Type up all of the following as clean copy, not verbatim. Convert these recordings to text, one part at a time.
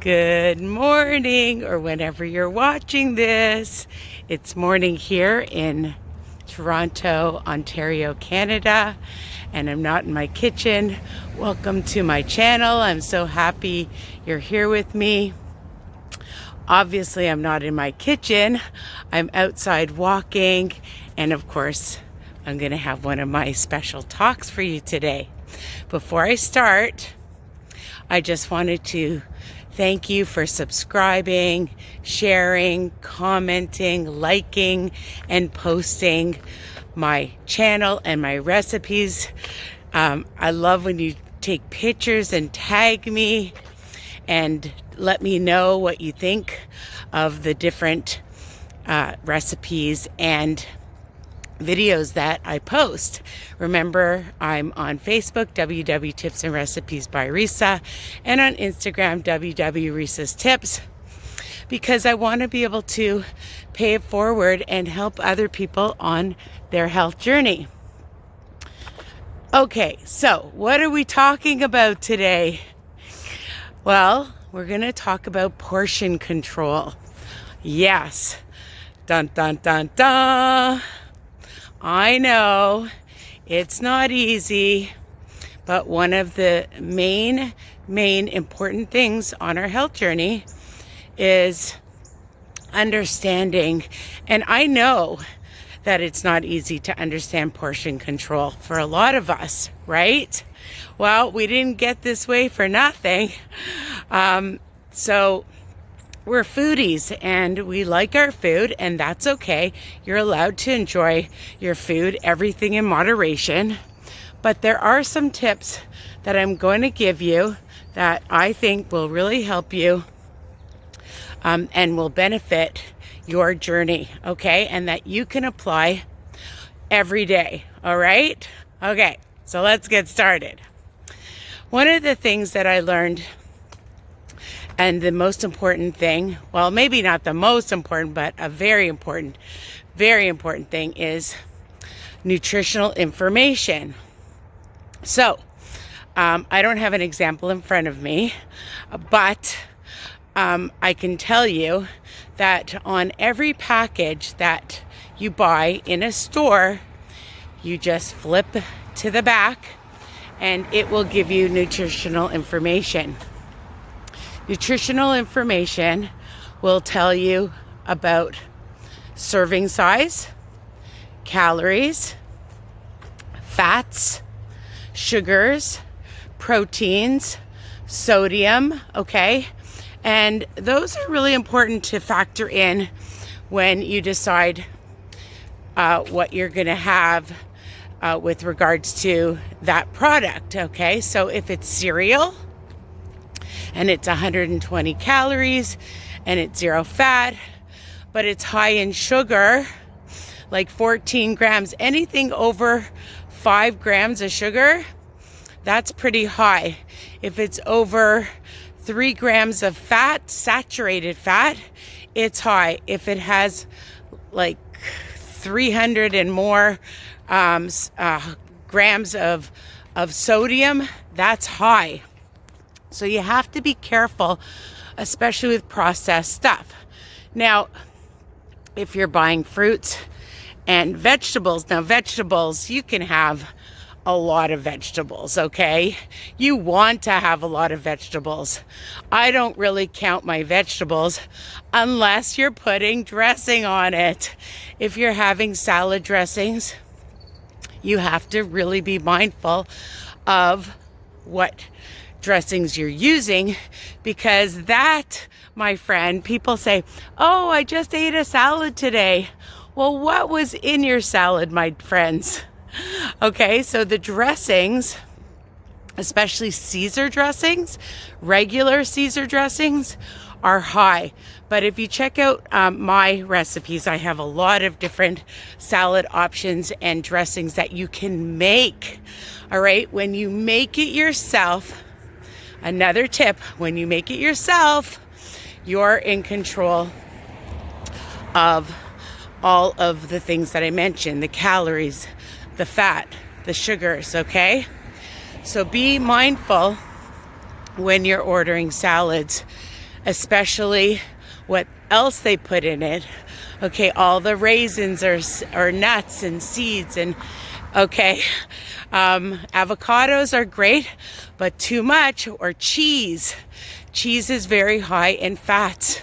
Good morning, or whenever you're watching this. It's morning here in Toronto, Ontario, Canada, and I'm not in my kitchen. Welcome to my channel. I'm so happy you're here with me. Obviously, I'm not in my kitchen. I'm outside walking, and of course, I'm going to have one of my special talks for you today. Before I start, I just wanted to thank you for subscribing, sharing, commenting, liking, and posting my channel and my recipes. I love when you take pictures and tag me and let me know what you think of the different recipes and videos that I post. Remember, I'm on Facebook, WW Tips and Recipes by Risa, and on Instagram, WW Risa's Tips, because I want to be able to pay it forward and help other people on their health journey. Okay, so what are we talking about today? Well, we're going to talk about portion control. Yes. Dun, dun, dun, dun. I know it's not easy, but one of the main important things on our health journey is understanding. And I know that it's not easy to understand portion control for a lot of us, right? Well, we didn't get this way for nothing. So we're foodies and we like our food, and that's okay. You're allowed to enjoy your food, everything in moderation. But there are some tips that I'm going to give you that I think will really help you and will benefit your journey, okay? And that you can apply every day, all right? Okay, so let's get started. One of the things that I learned, and the most important thing, well, maybe not the most important, but a very important thing is nutritional information. So, I don't have an example in front of me, but I can tell you that on every package that you buy in a store, you just flip to the back and it will give you nutritional information. Nutritional information will tell you about serving size, calories, fats, sugars, proteins, sodium, okay? And those are really important to factor in when you decide what you're gonna have with regards to that product, okay? So if it's cereal, and it's 120 calories, and it's 0 fat, but it's high in sugar, like 14 grams. Anything over 5 grams of sugar, that's pretty high. If it's over 3 grams of fat, saturated fat, it's high. If it has like 300 and more grams of sodium, that's high. So you have to be careful, especially with processed stuff. Now, if you're buying fruits and vegetables, now vegetables, you can have a lot of vegetables, okay? You want to have a lot of vegetables. I don't really count my vegetables unless you're putting dressing on it. If you're having salad dressings, you have to really be mindful of what dressings you're using, because that, my friend, people say, oh, I just ate a salad today. Well, what was in your salad, my friends? Okay, so the dressings, especially Caesar dressings, regular Caesar dressings, are high. But if you check out my recipes, I have a lot of different salad options and dressings that you can make. All right, when you make it yourself, another tip, when you make it yourself, you're in control of all of the things that I mentioned, the calories, the fat, the sugars, okay? So be mindful when you're ordering salads especially what else they put in it. Okay, all the raisins or nuts and seeds, and okay, avocados are great, but too much, or cheese. Cheese is very high in fats.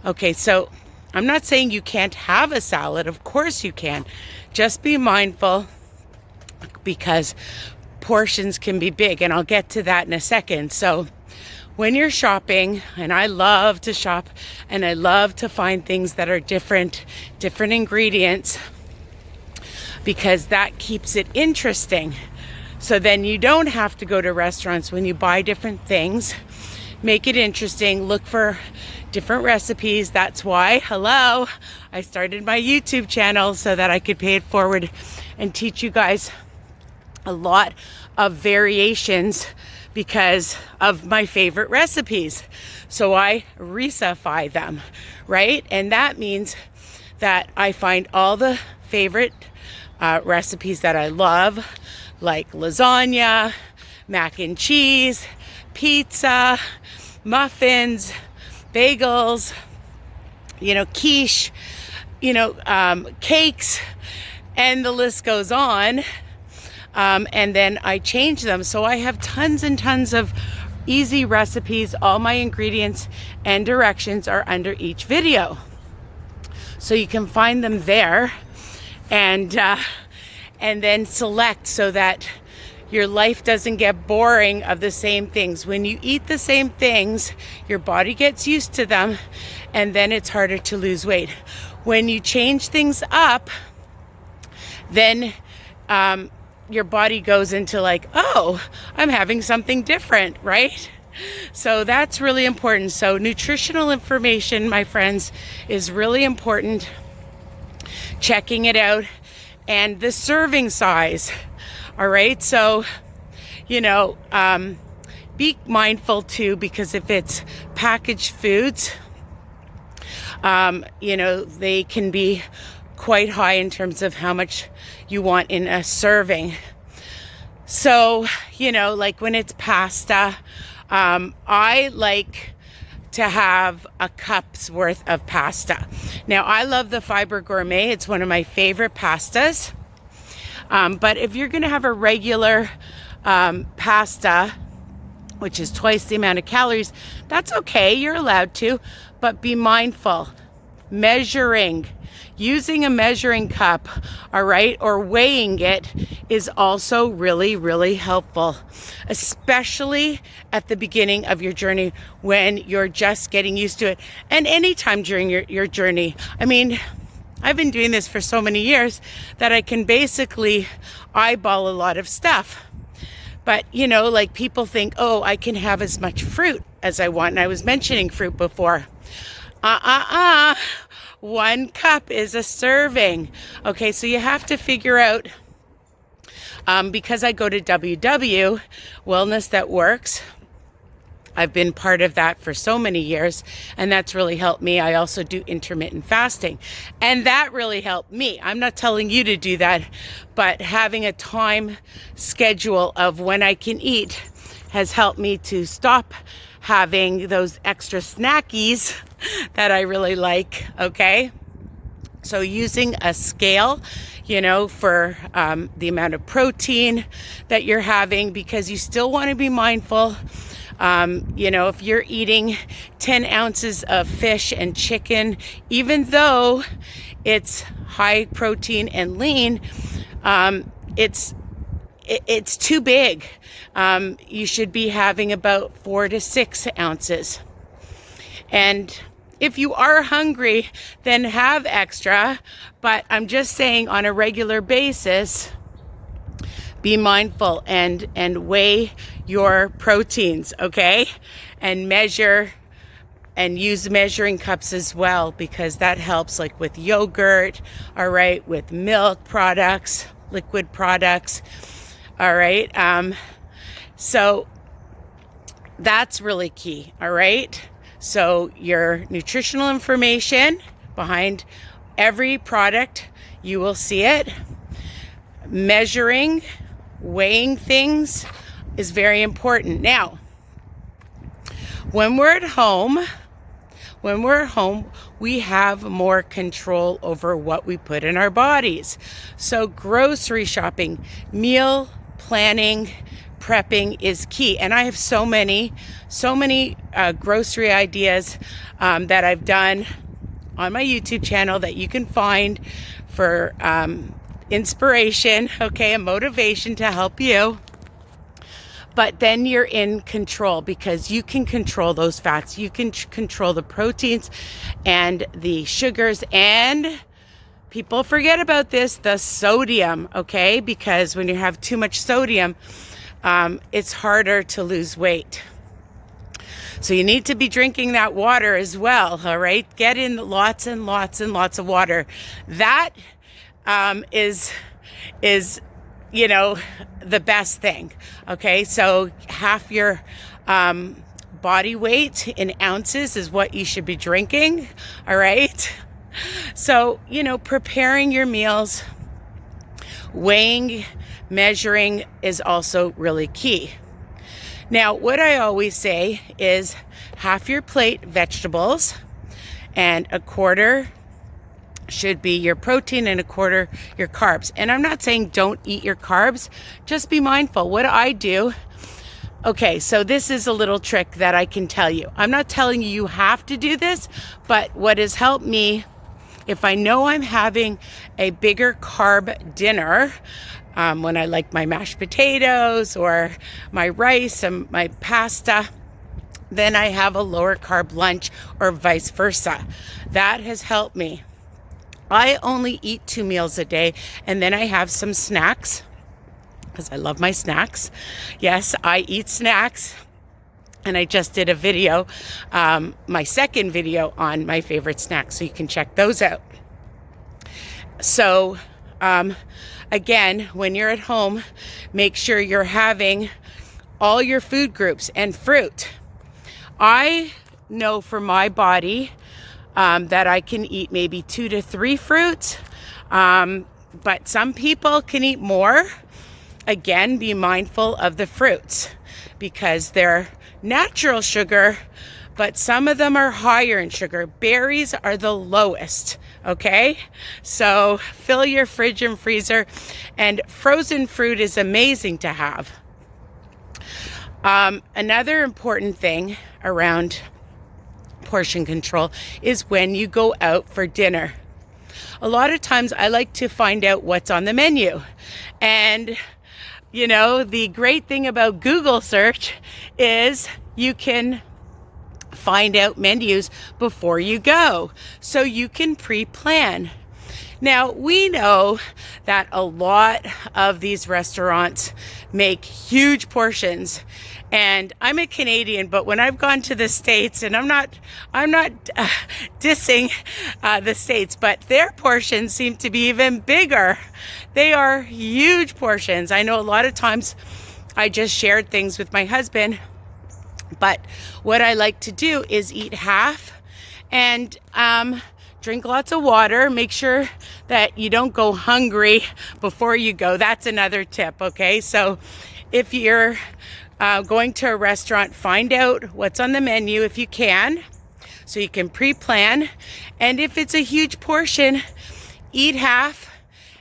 Okay, so I'm not saying you can't have a salad. Of course you can. Just be mindful, because portions can be big, and I'll get to that in a second. So when you're shopping, and I love to shop and I love to find things that are different ingredients, because that keeps it interesting. So then you don't have to go to restaurants when you buy different things. Make it interesting. Look for different recipes. That's why, hello, I started my YouTube channel so that I could pay it forward and teach you guys a lot of variations because of my favorite recipes. So I Risify them, right? And that means that I find all the favorite recipes that I love, like lasagna, mac and cheese, pizza, muffins, bagels, quiche, cakes, and the list goes on. And then I change them. So I have tons and tons of easy recipes. All my ingredients and directions are under each video. So you can find them there, and then select so that your life doesn't get boring of the same things. When you eat the same things, your body gets used to them, and then it's harder to lose weight. When you change things up, then your body goes into like, oh, I'm having something different, right? So that's really important. So nutritional information, my friends, is really important. Checking it out, and the serving size. All right, so be mindful too, because if it's packaged foods, they can be quite high in terms of how much you want in a serving. So, like when it's pasta, I like to have a cup's worth of pasta. Now, I love the Fiber Gourmet. It's one of my favorite pastas. But if you're going to have a regular pasta, which is twice the amount of calories, that's okay. You're allowed to, but be mindful. Measuring, using a measuring cup, all right, or weighing it is also really, really helpful, especially at the beginning of your journey when you're just getting used to it, and anytime during your journey. I mean, I've been doing this for so many years that I can basically eyeball a lot of stuff. But, like people think, oh, I can have as much fruit as I want. And I was mentioning fruit before. 1 cup is a serving. Okay, so you have to figure out, because I go to WW, Wellness That Works. I've been part of that for so many years, and that's really helped me. I also do intermittent fasting, and that really helped me. I'm not telling you to do that, but having a time schedule of when I can eat has helped me to stop having those extra snackies that I really like, okay? So using a scale, for the amount of protein that you're having, because you still want to be mindful. If you're eating 10 ounces of fish and chicken, even though it's high protein and lean, it's too big. You should be having about 4 to 6 ounces. And if you are hungry, then have extra. But I'm just saying, on a regular basis, be mindful and weigh your proteins, okay? And measure, and use measuring cups as well, because that helps, like with yogurt, all right, with milk products, liquid products, all right? So that's really key, all right? So your nutritional information behind every product, you will see it. Measuring, weighing things is very important. Now, when we're at home, when we're at home, we have more control over what we put in our bodies. So grocery shopping, meal planning, prepping is key. And I have so many grocery ideas that I've done on my YouTube channel that you can find for inspiration, okay, and motivation to help you. But then you're in control because you can control those fats. You can control the proteins and the sugars, and people forget about this, the sodium, okay? Because when you have too much sodium, it's harder to lose weight. So you need to be drinking that water as well, all right? Get in lots and lots and lots of water. That is the best thing, okay? So half your body weight in ounces is what you should be drinking, all right? So, preparing your meals, weighing, measuring is also really key. Now, what I always say is half your plate vegetables and a quarter should be your protein and a quarter your carbs. And I'm not saying don't eat your carbs, just be mindful. What I do, okay, so this is a little trick that I can tell you. I'm not telling you have to do this, but what has helped me, if I know I'm having a bigger carb dinner, when I like my mashed potatoes or my rice and my pasta, then I have a lower carb lunch or vice versa. That has helped me. I only eat 2 meals a day, and then I have some snacks because I love my snacks. Yes, I eat snacks. And I just did a video, my second video on my favorite snacks, so you can check those out. So, again, when you're at home, make sure you're having all your food groups and fruit. I know for my body that I can eat maybe 2 to 3 fruits, but some people can eat more. Again, be mindful of the fruits because they're natural sugar, but some of them are higher in sugar. Berries are the lowest, okay? So fill your fridge and freezer, and frozen fruit is amazing to have. Another important thing around portion control is when you go out for dinner. A lot of times I like to find out what's on the menu. And the great thing about Google search is you can find out menus before you go, so you can pre-plan. Now, we know that a lot of these restaurants make huge portions, and I'm a Canadian, but when I've gone to the States, and I'm not dissing the States, but their portions seem to be even bigger. They are huge portions. I know a lot of times I just shared things with my husband, but what I like to do is eat half and drink lots of water. Make sure that you don't go hungry before you go. That's another tip, okay? So if you're going to a restaurant, find out what's on the menu if you can, so you can pre-plan. And if it's a huge portion, eat half,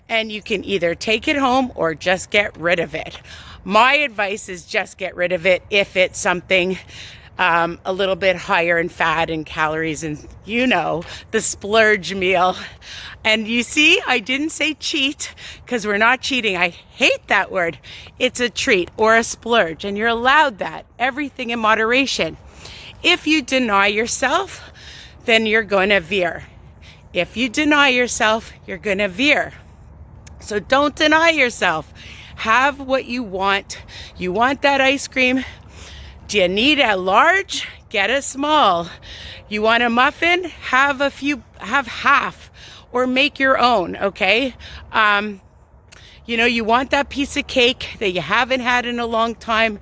and you can either take it home or just get rid of it. My advice is just get rid of it if it's something a little bit higher in fat and calories, and the splurge meal. And you see, I didn't say cheat because we're not cheating. I hate that word. It's a treat or a splurge, and you're allowed that. Everything in moderation. If you deny yourself, then you're going to veer. If you deny yourself, you're going to veer. So don't deny yourself. Have what you want. You want that ice cream? Do you need a large? Get a small. You want a muffin? Have half, or make your own, okay? You want that piece of cake that you haven't had in a long time.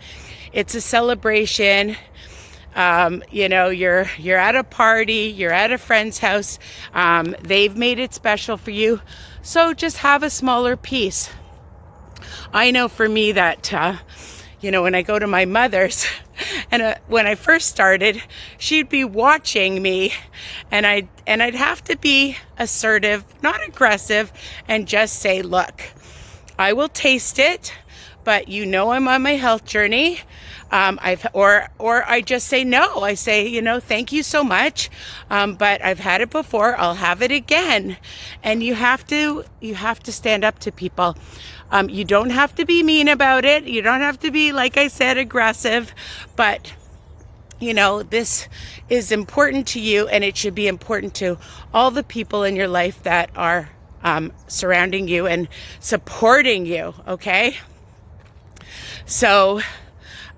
It's a celebration. You're at a party, you're at a friend's house. They've made it special for you. So just have a smaller piece. I know for me that, when I go to my mother's And when I first started, she'd be watching me, and I'd have to be assertive, not aggressive, and just say, look, I will taste it, but I'm on my health journey. Or I just say no. I say, thank you so much, but I've had it before. I'll have it again. And you have to stand up to people. You don't have to be mean about it. You don't have to be, like I said, aggressive, but this is important to you, and it should be important to all the people in your life that are surrounding you and supporting you. Okay. So,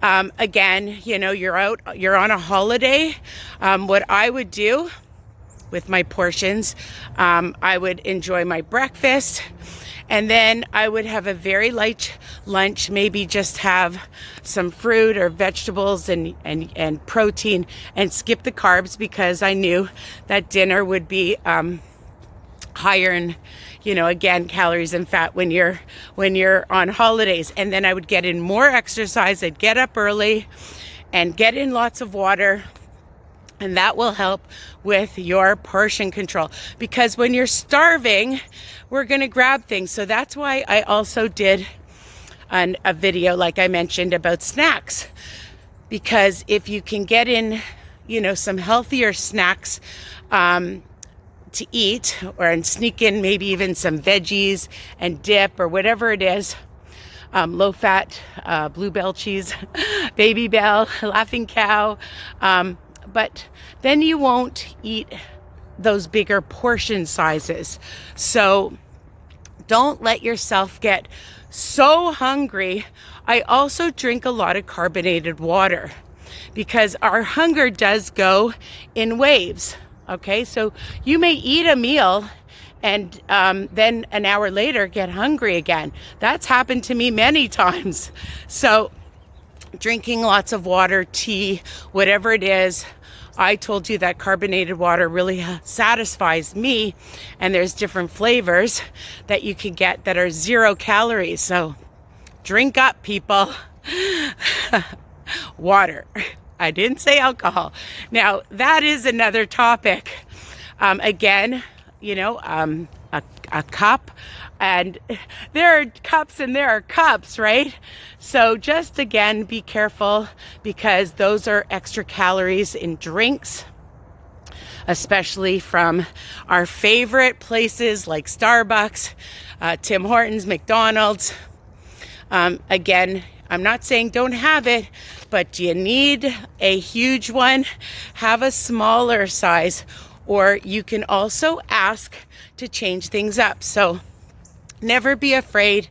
again, you're on a holiday. What I would do with my portions, I would enjoy my breakfast, and then I would have a very light lunch, maybe just have some fruit or vegetables and protein, and skip the carbs, because I knew that dinner would be higher in, again, calories and fat when you're on holidays. And then I would get in more exercise. I'd get up early and get in lots of water, and that will help with your portion control, because when you're starving, we're going to grab things. So that's why I also did a video, like I mentioned, about snacks, because if you can get in some healthier snacks to eat, and sneak in maybe even some veggies and dip or whatever it is, low fat, bluebell cheese, Baby Bell, Laughing Cow, but then you won't eat those bigger portion sizes. So don't let yourself get so hungry. I also drink a lot of carbonated water, because our hunger does go in waves. Okay, so you may eat a meal and then an hour later get hungry again. That's happened to me many times. So drinking lots of water, tea, whatever it is. I told you that carbonated water really satisfies me, and there's different flavors that you can get that are 0 calories. So drink up, people. Water. I didn't say alcohol. Now, that is another topic. Again, a cup, and there are cups and there are cups, right? So just, again, be careful, because those are extra calories in drinks, especially from our favorite places like Starbucks, Tim Hortons, McDonald's. Again, I'm not saying don't have it, but do you need a huge one? Have a smaller size, or you can also ask to change things up. So never be afraid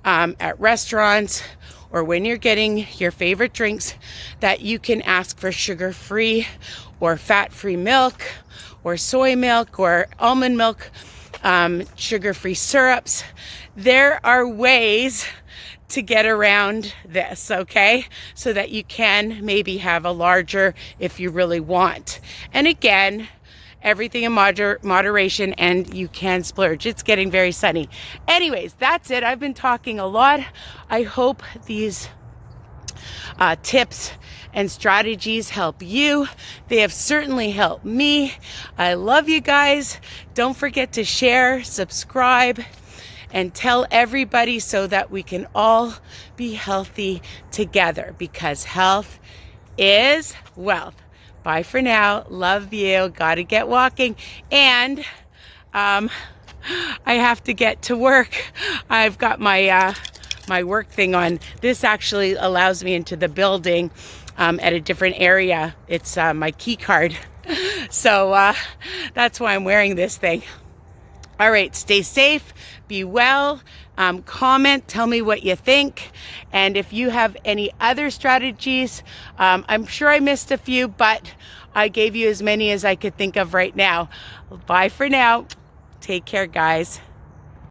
at restaurants or when you're getting your favorite drinks that you can ask for sugar-free or fat-free milk or soy milk or almond milk, sugar-free syrups. There are ways to get around this, okay? So that you can maybe have a larger if you really want. And again, everything in moderation, and you can splurge. It's getting very sunny. Anyways, that's it. I've been talking a lot. I hope these tips and strategies help you. They have certainly helped me. I love you guys. Don't forget to share, subscribe, and tell everybody, so that we can all be healthy together, because health is wealth. Bye for now. Love you. Gotta get walking. And I have to get to work. I've got my my work thing on. This actually allows me into the building at a different area. It's my key card. So that's why I'm wearing this thing. All right, stay safe, be well, comment, tell me what you think. And if you have any other strategies, I'm sure I missed a few, but I gave you as many as I could think of right now. Bye for now. Take care, guys.